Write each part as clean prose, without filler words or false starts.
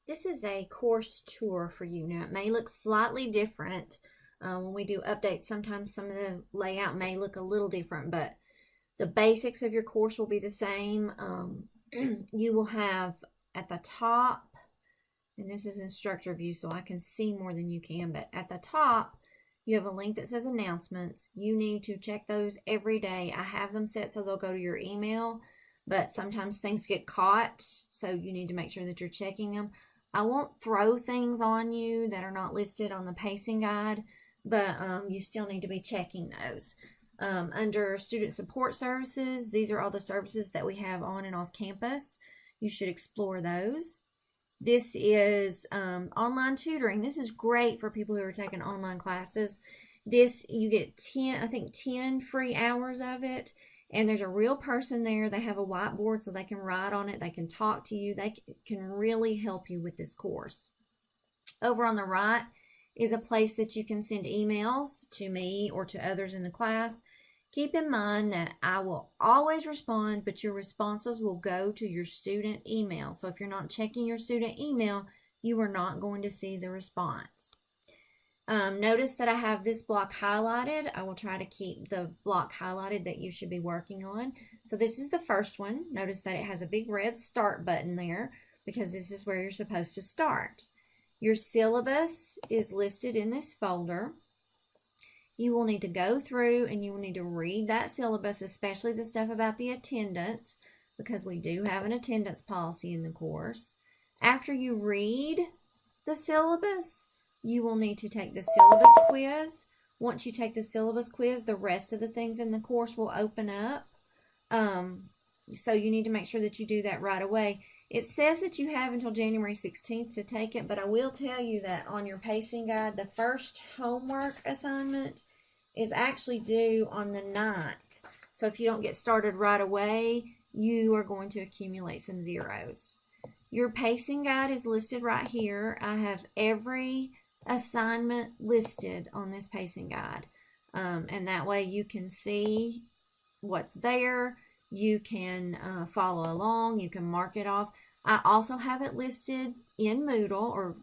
This is a course tour for you. Now, it may look slightly different. When we do updates, sometimes some of the layout may look a little different, but the basics of your course will be the same. You will have at the top, and this is Instructor View, so I can see more than you can, but at the top, you have a link that says announcements. You need to check those every day. I have them set so they'll go to your email, but sometimes things get caught, so you need to make sure that you're checking them. I won't throw things on you that are not listed on the pacing guide, but you still need to be checking those. Under Student Support Services, these are all the services that we have on and off campus. You should explore those. This is online tutoring. This is great for people who are taking online classes. This, you get 10 free hours of it. And there's a real person there. They have a whiteboard so they can write on it. They can talk to you. They can really help you with this course. Over on the right is a place that you can send emails to me or to others in the class. Keep in mind that I will always respond, but your responses will go to your student email. So if you're not checking your student email, you are not going to see the response. Notice that I have this block highlighted. I will try to keep the block highlighted that you should be working on. So this is the first one. Notice that it has a big red start button there because this is where you're supposed to start. Your syllabus is listed in this folder. You will need to go through and you will need to read that syllabus, especially the stuff about the attendance, because we do have an attendance policy in the course. After you read the syllabus, you will need to take the syllabus quiz. Once you take the syllabus quiz, the rest of the things in the course will open up. So you need to make sure that you do that right away. It says that you have until January 16th to take it, but I will tell you that on your pacing guide, the first homework assignment is actually due on the 9th. So if you don't get started right away, you are going to accumulate some zeros. Your pacing guide is listed right here. I have every assignment listed on this pacing guide. And that way you can see what's there. You can follow along. You can mark it off. I also have it listed in Moodle, or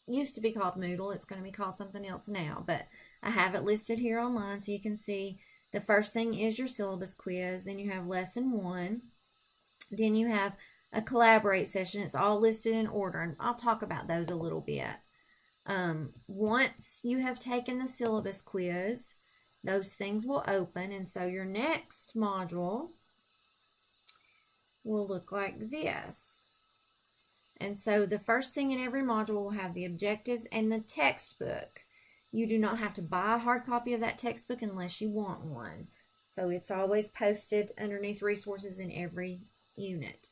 used to be called Moodle. It's going to be called something else now, but I have it listed here online so you can see the first thing is your syllabus quiz. Then you have lesson 1. Then you have a collaborate session. It's all listed in order, and I'll talk about those a little bit. Once you have taken the syllabus quiz, those things will open, and so your next module will look like this. And so the first thing in every module will have the objectives and the textbook. You do not have to buy a hard copy of that textbook unless you want one. So it's always posted underneath resources in every unit.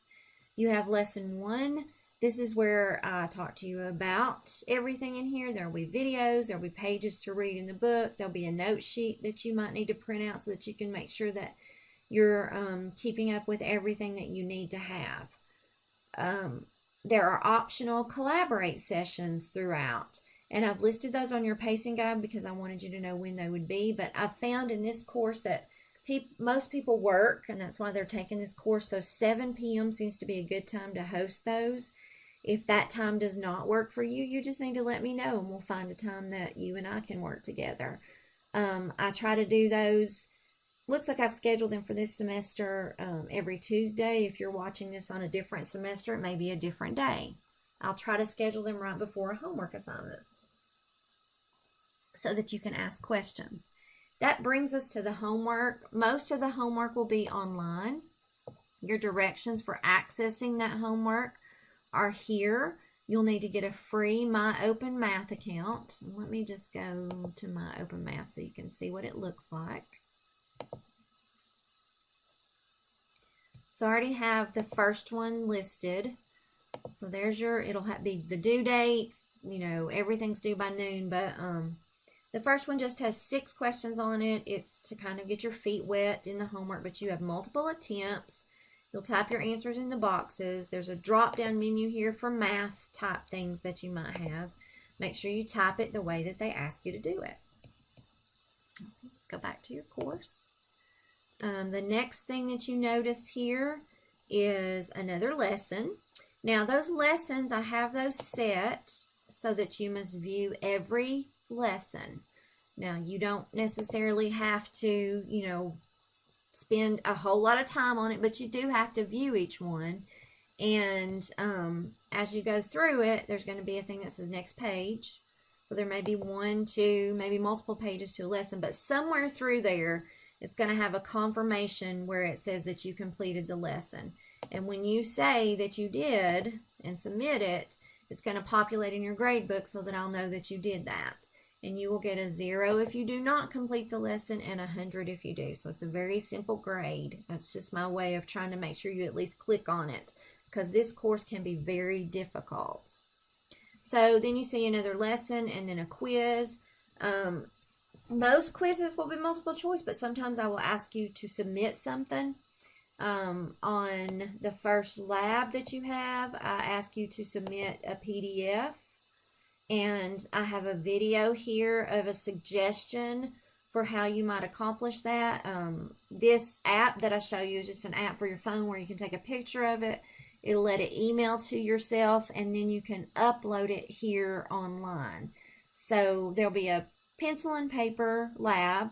You have lesson 1. This is where I talk to you about everything in here. There will be videos, there will be pages to read in the book, there will be a note sheet that you might need to print out so that you can make sure that you're keeping up with everything that you need to have. There are optional collaborate sessions throughout, and I've listed those on your pacing guide because I wanted you to know when they would be, but I found in this course that most people work, and that's why they're taking this course, so 7 p.m. seems to be a good time to host those. If that time does not work for you, you just need to let me know, and we'll find a time that you and I can work together. I try to do those. Looks like I've scheduled them for this semester every Tuesday. If you're watching this on a different semester, it may be a different day. I'll try to schedule them right before a homework assignment so that you can ask questions. That brings us to the homework. Most of the homework will be online. Your directions for accessing that homework are here. You'll need to get a free My Open Math account. Let me just go to My Open Math so you can see what it looks like. So I already have the first one listed. So there's your, it'll be the due dates, you know, everything's due by noon, but the first one just has 6 questions on it. It's to kind of get your feet wet in the homework, but you have multiple attempts. You'll type your answers in the boxes. There's a drop-down menu here for math type things that you might have. Make sure you type it the way that they ask you to do it. Let's go back to your course. The next thing that you notice here is another lesson. Now those lessons, I have those set so that you must view every lesson. Now you don't necessarily have to, you know, spend a whole lot of time on it, but you do have to view each one. And as you go through it, there's going to be a thing that says next page. So there may be 1, 2, maybe multiple pages to a lesson, but somewhere through there, it's going to have a confirmation where it says that you completed the lesson. And when you say that you did and submit it, it's going to populate in your grade book so that I'll know that you did that. And you will get a 0 if you do not complete the lesson and 100 if you do. So it's a very simple grade. That's just my way of trying to make sure you at least click on it, because this course can be very difficult. So then you see another lesson and then a quiz. Most quizzes will be multiple choice, but sometimes I will ask you to submit something. On the first lab that you have, I ask you to submit a PDF. And I have a video here of a suggestion for how you might accomplish that. This app that I show you is just an app for your phone where you can take a picture of it. It'll let it email to yourself, and then you can upload it here online. So there'll be a pencil and paper lab,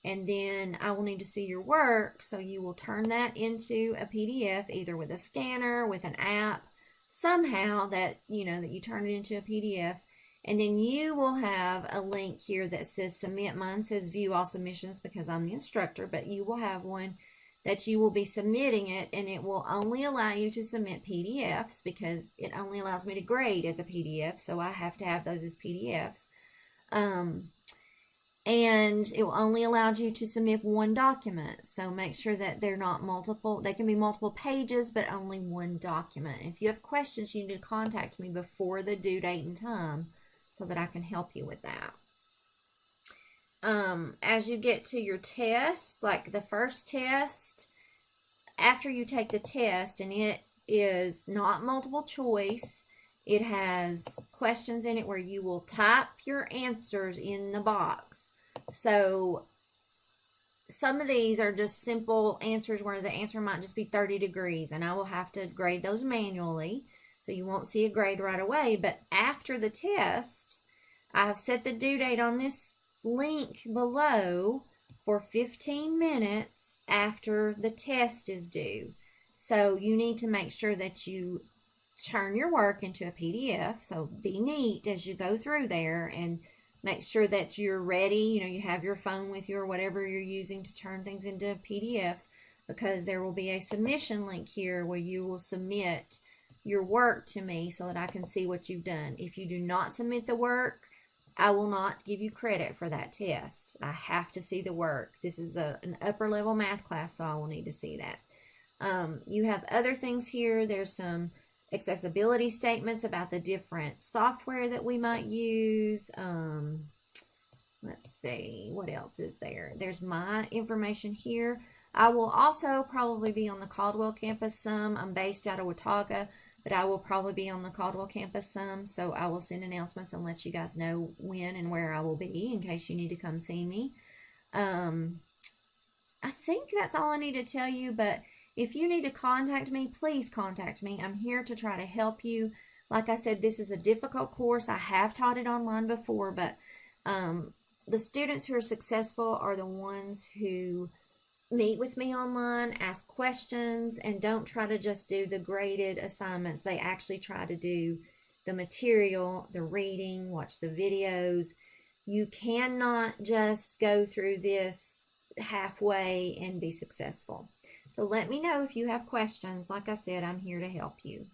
and then I will need to see your work. So you will turn that into a PDF, either with a scanner, with an app, somehow that, you know, that you turn it into a PDF. And then you will have a link here that says submit. Mine says view all submissions because I'm the instructor, but you will have one that you will be submitting it, and it will only allow you to submit PDFs because it only allows me to grade as a PDF, so I have to have those as PDFs. And it will only allow you to submit one document, so make sure that they're not multiple. They can be multiple pages, but only one document. If you have questions, you need to contact me before the due date and time so that I can help you with that. As you get to your test, like the first test, after you take the test, and it is not multiple choice, it has questions in it where you will type your answers in the box. So some of these are just simple answers where the answer might just be 30 degrees, and I will have to grade those manually. So you won't see a grade right away, but after the test, I have set the due date on this link below for 15 minutes after the test is due. So you need to make sure that you turn your work into a PDF. So be neat as you go through there and make sure that you're ready. You know, you have your phone with you or whatever you're using to turn things into PDFs, because there will be a submission link here where you will submit your work to me so that I can see what you've done. If you do not submit the work, I will not give you credit for that test. I have to see the work. This is an upper level math class, so I will need to see that. You have other things here. There's some accessibility statements about the different software that we might use. Let's see, what else is there? There's my information here. I will also probably be on the Caldwell campus some. I'm based out of Watauga, but I will probably be on the Caldwell campus some, so I will send announcements and let you guys know when and where I will be in case you need to come see me. I think that's all I need to tell you, but if you need to contact me, please contact me. I'm here to try to help you. Like I said, this is a difficult course. I have taught it online before, but the students who are successful are the ones who meet with me online, ask questions, and don't try to just do the graded assignments. They actually try to do the material, the reading, watch the videos. You cannot just go through this halfway and be successful. So let me know if you have questions. Like I said, I'm here to help you.